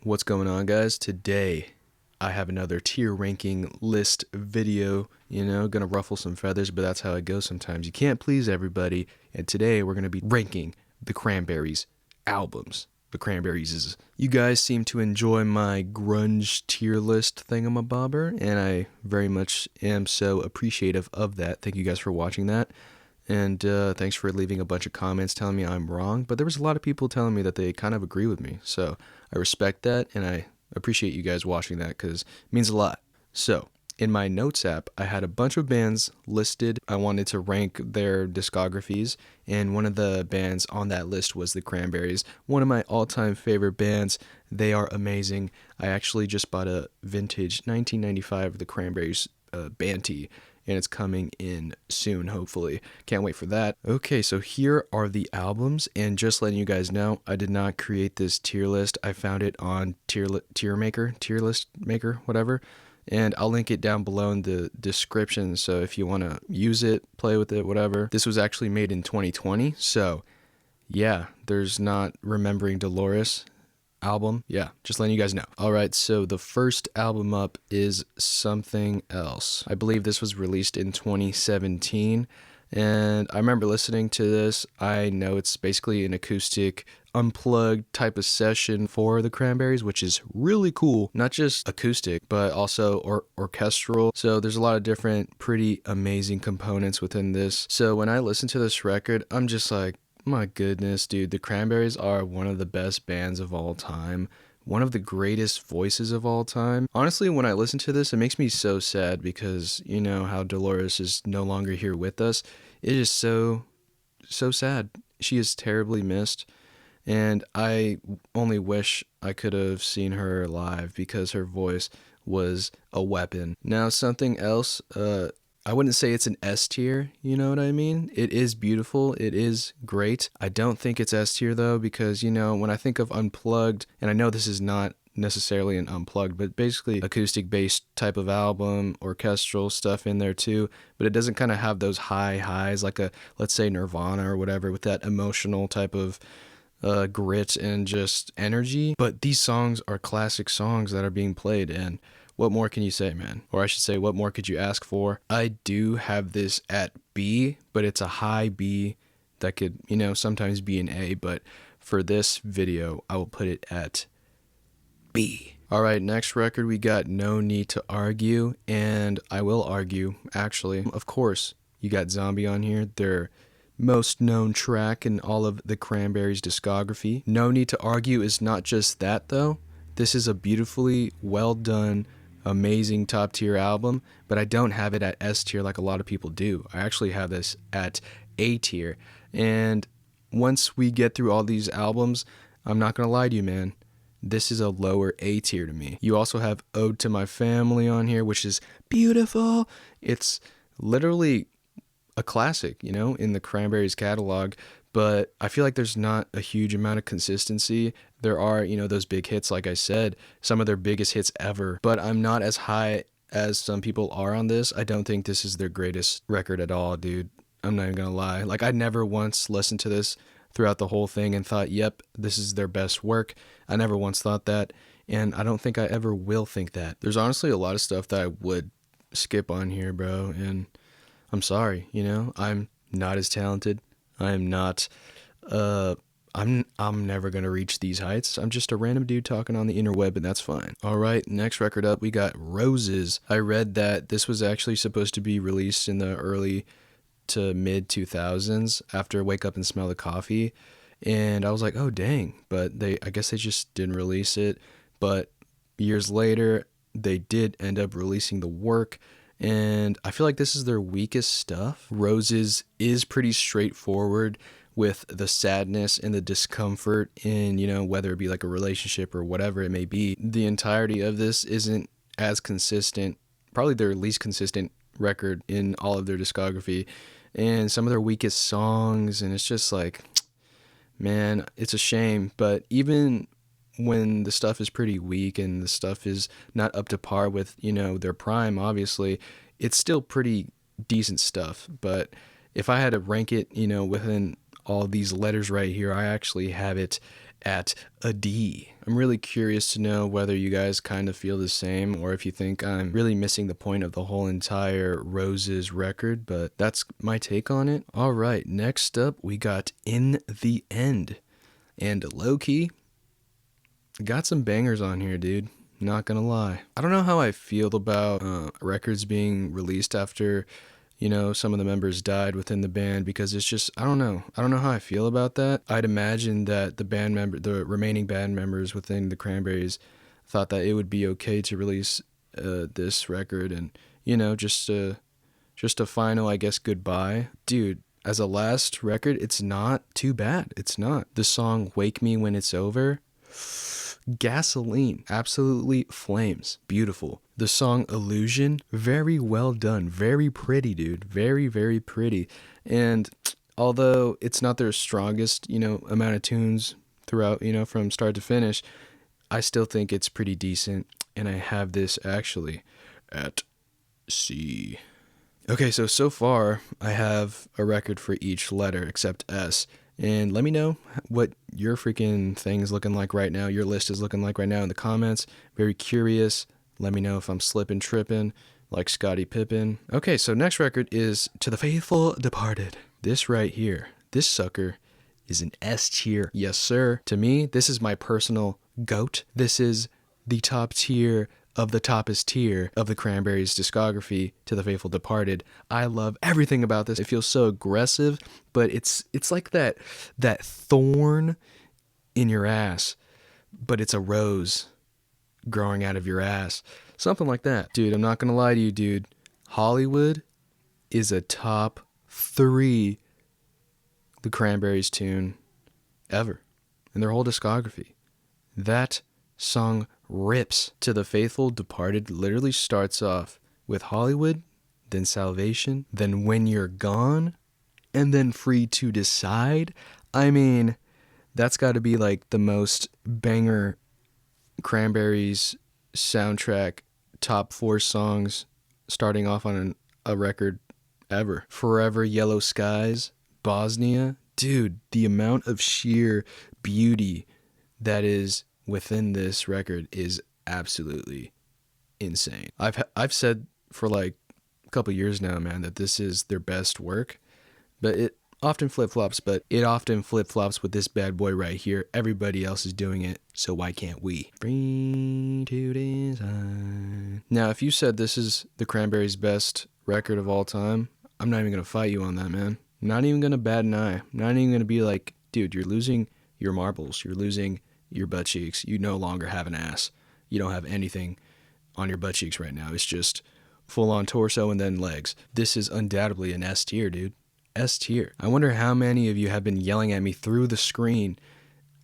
What's going on, guys? Today I have another tier ranking list video, gonna ruffle some feathers, but that's how it goes sometimes. You can't please everybody, and today we're gonna be ranking the Cranberries albums. The Cranberries. You guys seem to enjoy my grunge tier list thingamabobber, and I very much am so appreciative of that. Thank you guys for watching that. And thanks for leaving a bunch of comments telling me I'm wrong. But there was a lot of people telling me that they kind of agree with me. So I respect that, and I appreciate you guys watching that because it means a lot. So in my notes app, I had a bunch of bands listed. I wanted to rank their discographies, and one of the bands on that list was the Cranberries. One of my all-time favorite bands. They are amazing. I actually just bought a vintage 1995 The Cranberries band tee, and it's coming in soon, hopefully. Can't wait for that. Okay, so here are the albums, and just letting you guys know, I did not create this tier list. I found it on tier list maker, whatever, and I'll link it down below in the description, so if you want to use it, play with it, whatever. This was actually made in 2020, so yeah, there's not Remembering Dolores album. Yeah, just letting you guys know. All right, so the first album up is Something Else. I believe this was released in 2017, and I remember listening to this. I know it's basically an acoustic unplugged type of session for the Cranberries, which is really cool. Not just acoustic, but also orchestral. So there's a lot of different pretty amazing components within this. So when I listen to this record, I'm just like, my goodness, dude, the Cranberries are one of the best bands of all time. One of the greatest voices of all time. Honestly, when I listen to this, it makes me so sad because you know how Dolores is no longer here with us. It is so sad. She is terribly missed, and I only wish I could have seen her live because her voice was a weapon. Now, Something Else, I wouldn't say it's an S tier, you know what I mean? It is beautiful, it is great. I don't think it's S tier though, because when I think of Unplugged, and I know this is not necessarily an Unplugged, but basically acoustic based type of album, orchestral stuff in there too, but it doesn't kind of have those high highs like let's say Nirvana or whatever, with that emotional type of grit and just energy. But these songs are classic songs that are being played, and what more can you say, man? Or I should say, what more could you ask for? I do have this at B, but it's a high B that could, sometimes be an A, but for this video, I will put it at B. All right, next record, we got No Need to Argue, and I will argue, actually. Of course, you got Zombie on here. Their most known track in all of the Cranberries discography. No Need to Argue is not just that, though. This is a beautifully well done, amazing top tier album, but I don't have it at S tier like a lot of people do. I actually have this at A tier, and once we get through all these albums, I'm not gonna lie to you, man, this is a lower A tier to me. You also have Ode to My Family on here, which is beautiful. It's literally a classic, in the Cranberries catalog, but I feel like there's not a huge amount of consistency. There are, those big hits, like I said, some of their biggest hits ever, but I'm not as high as some people are on this. I don't think this is their greatest record at all, dude. I'm not even gonna lie. Like, I never once listened to this throughout the whole thing and thought, yep, this is their best work. I never once thought that, and I don't think I ever will think that. There's honestly a lot of stuff that I would skip on here, bro, and I'm sorry, I'm not as talented. I am not, I'm never gonna reach these heights. I'm just a random dude talking on the interweb, and that's fine. All right, next record up, we got Roses. I read that this was actually supposed to be released in the early to mid 2000s after Wake Up and Smell the Coffee, and I was like, oh dang, but I guess they just didn't release it. But years later, they did end up releasing the work, and I feel like this is their weakest stuff. Roses is pretty straightforward with the sadness and the discomfort in, whether it be like a relationship or whatever it may be. The entirety of this isn't as consistent, probably their least consistent record in all of their discography, and some of their weakest songs, and it's just like, man, it's a shame. But even when the stuff is pretty weak and the stuff is not up to par with, their prime, obviously, it's still pretty decent stuff. But if I had to rank it, within all these letters right here, I actually have it at a D. I'm really curious to know whether you guys kind of feel the same or if you think I'm really missing the point of the whole entire Roses record, but that's my take on it. All right, next up we got In the End. And low-key, got some bangers on here, dude. Not gonna lie. I don't know how I feel about records being released after, some of the members died within the band, because it's just, I don't know how I feel about that. I'd imagine that the remaining band members within the Cranberries thought that it would be okay to release this record and, just a final, I guess, goodbye. Dude, as a last record, it's not too bad. It's not. The song Wake Me When It's Over, gasoline, absolutely flames, beautiful. The song Illusion, very well done, very pretty, dude, very, very pretty. And although it's not their strongest, amount of tunes throughout, from start to finish, I still think it's pretty decent. And I have this actually at C. Okay, so far I have a record for each letter except S. And let me know what your freaking thing's looking like right now, your list is looking like right now in the comments. Very curious. Let me know if I'm slipping, tripping, like Scottie Pippen. Okay, so next record is To the Faithful Departed. This right here, this sucker is an S tier. Yes, sir. To me, this is my personal GOAT. This is the top tier of the toppest tier of the Cranberries discography, To the Faithful Departed. I love everything about this. It feels so aggressive, but it's like that thorn in your ass, but it's a rose growing out of your ass. Something like that. Dude, I'm not gonna lie to you, dude. Hollywood is a top 3 the Cranberries tune ever in their whole discography. That song rips. To the Faithful Departed literally starts off with Hollywood, then Salvation, then When You're Gone, and then Free to Decide. I mean, that's got to be like the most banger Cranberries soundtrack top 4 songs starting off on a record ever. Forever Yellow Skies, Bosnia. Dude, the amount of sheer beauty that is within this record is absolutely insane. I've said for like a couple years now, man, that this is their best work, but it often flip-flops, with this bad boy right here. Everybody else is doing it, so why can't we? Free to Decide. Now, if you said this is the Cranberries' best record of all time, I'm not even gonna fight you on that, man. Not even gonna bat an eye. Not even gonna be like, dude, you're losing your marbles. You're losing your butt cheeks. You no longer have an ass. You don't have anything on your butt cheeks right now. It's just full on torso and then legs. This is undoubtedly an S tier, dude. S tier. I wonder how many of you have been yelling at me through the screen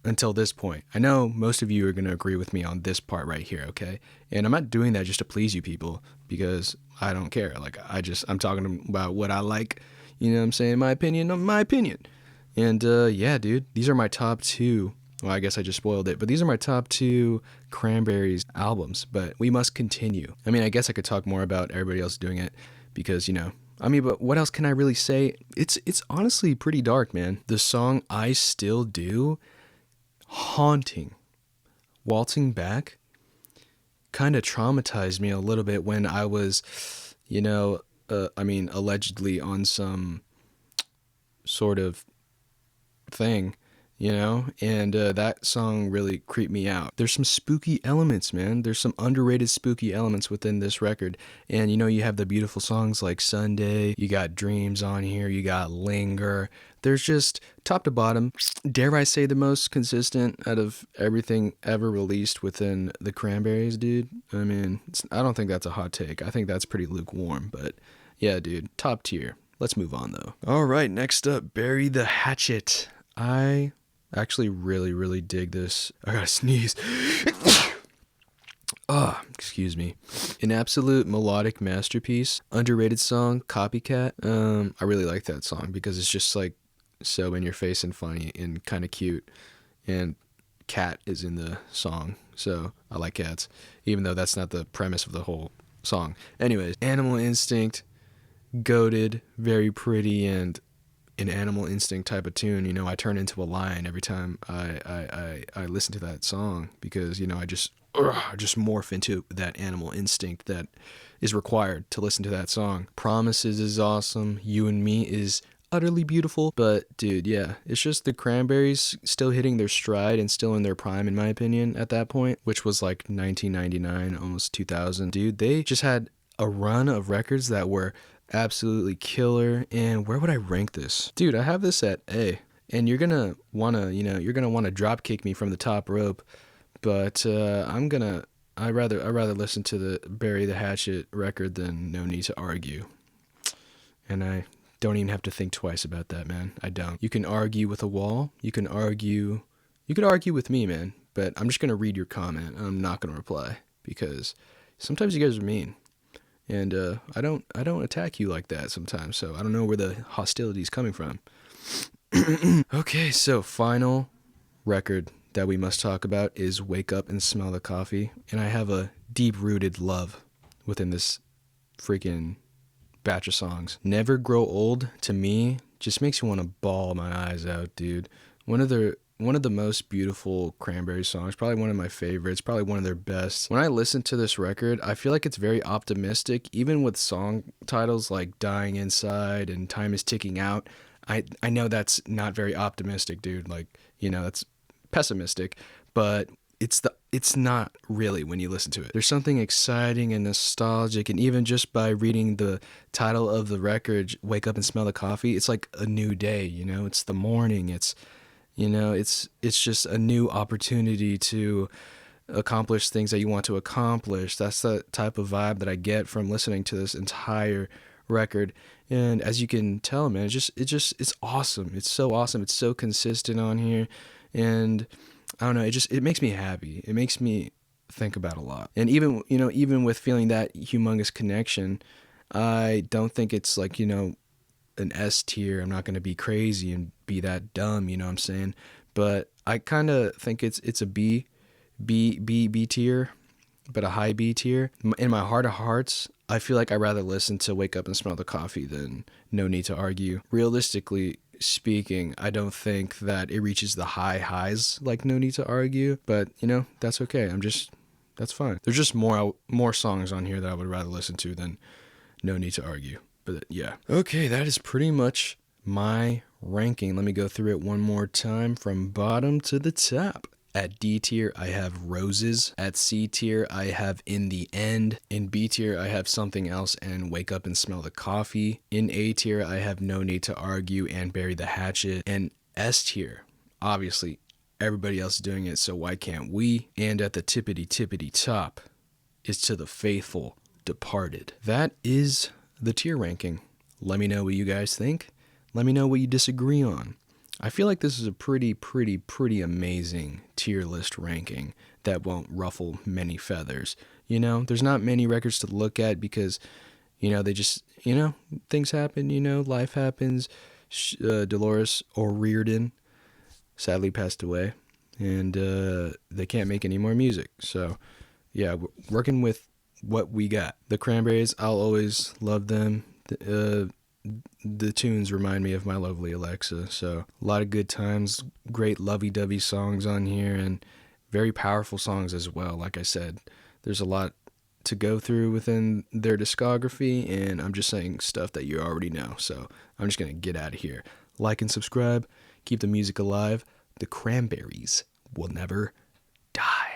until this point. I know most of you are going to agree with me on this part right here, okay? And I'm not doing that just to please you people, because I don't care. Like, I'm talking about what I like, you know what I'm saying? My opinion. And yeah, dude, these are my top 2. Well, I guess I just spoiled it, but these are my top 2 Cranberries albums, but we must continue. I mean, I guess I could talk more about everybody else doing it because, but what else can I really say? It's honestly pretty dark, man. The song I Still Do, haunting. Waltzing Back kind of traumatized me a little bit when I was, allegedly on some sort of thing, and that song really creeped me out. There's some spooky elements, man. There's some underrated spooky elements within this record. And you have the beautiful songs like Sunday, you got Dreams on here, you got Linger. There's just top to bottom, dare I say, the most consistent out of everything ever released within the Cranberries, dude. I mean, I don't think that's a hot take. I think that's pretty lukewarm, but yeah, dude, top tier. Let's move on though. All right, next up, Bury the Hatchet. I actually really, really dig this. I gotta sneeze. Excuse me. An absolute melodic masterpiece. Underrated song, Copycat. I really like that song because it's just like so in your face and funny and kind of cute. And cat is in the song, so I like cats, even though that's not the premise of the whole song. Anyways, Animal Instinct, goated, very pretty, and an Animal Instinct type of tune. You know, I turn into a lion every time I listen to that song, because, you know, I just morph into that animal instinct that is required to listen to that song. Promises is awesome. You and Me is utterly beautiful. But dude, yeah, it's just the Cranberries still hitting their stride and still in their prime, in my opinion, at that point, which was like 1999, almost 2000. Dude, they just had a run of records that were absolutely killer. And where would I rank this? Dude, I have this at A. And you're gonna wanna drop kick me from the top rope, but I'd rather listen to the Bury the Hatchet record than No Need to Argue. And I don't even have to think twice about that, man. I don't. You can argue with a wall. You could argue with me, man. But I'm just gonna read your comment. I'm not gonna reply, because sometimes you guys are mean. And I don't attack you like that sometimes, so I don't know where the hostility is coming from. Okay, so final record that we must talk about is Wake Up and Smell the Coffee. And I have a deep-rooted love within this freaking batch of songs. Never Grow Old, to me, just makes you want to bawl my eyes out, dude. One of the most beautiful Cranberries songs, probably one of my favorites, probably one of their best. When I listen to this record, I feel like it's very optimistic, even with song titles like Dying Inside and Time Is Ticking Out. I know that's not very optimistic, dude. Like, you know, that's pessimistic, but it's not really when you listen to it. There's something exciting and nostalgic, and even just by reading the title of the record, Wake Up and Smell the Coffee, it's like a new day, you know? It's the morning. It's, you know, it's just a new opportunity to accomplish things that you want to accomplish. That's the type of vibe that I get from listening to this entire record. And as you can tell, man, it's awesome. It's so awesome. It's so consistent on here. And I don't know, it makes me happy. It makes me think about a lot. And even with feeling that humongous connection, I don't think it's like, you know, an S tier. I'm not going to be crazy and be that dumb, you know what I'm saying? But I kind of think it's a B tier, but a high B tier. In my heart of hearts, I feel like I'd rather listen to Wake Up and Smell the Coffee than No Need to Argue. Realistically speaking, I don't think that it reaches the high highs like No Need to Argue, but you know, that's okay. That's fine. There's just more songs on here that I would rather listen to than No Need to Argue. But yeah. Okay, that is pretty much my ranking. Let me go through it one more time from bottom to the top. At D tier, I have Roses. At C tier, I have In the End. In B tier, I have Something Else and Wake Up and Smell the Coffee. In A tier, I have No Need to Argue and Bury the Hatchet. And S tier, obviously, everybody else is doing it, so why can't we? And at the tippity top is To the Faithful Departed. That is the tier ranking. Let me know what you guys think. Let me know what you disagree on. I feel like this is a pretty amazing tier list ranking that won't ruffle many feathers. You know, there's not many records to look at because, you know, they just, you know, things happen, you know, life happens. Dolores O'Riordan sadly passed away, and they can't make any more music. So, yeah, we're working with what we got. The Cranberries, I'll always love them. The tunes remind me of my lovely Alexa, so a lot of good times, great lovey-dovey songs on here, and very powerful songs as well. Like I said, there's a lot to go through within their discography, and I'm just saying stuff that you already know, so I'm just gonna get out of here. Like and subscribe, keep the music alive. The Cranberries will never die.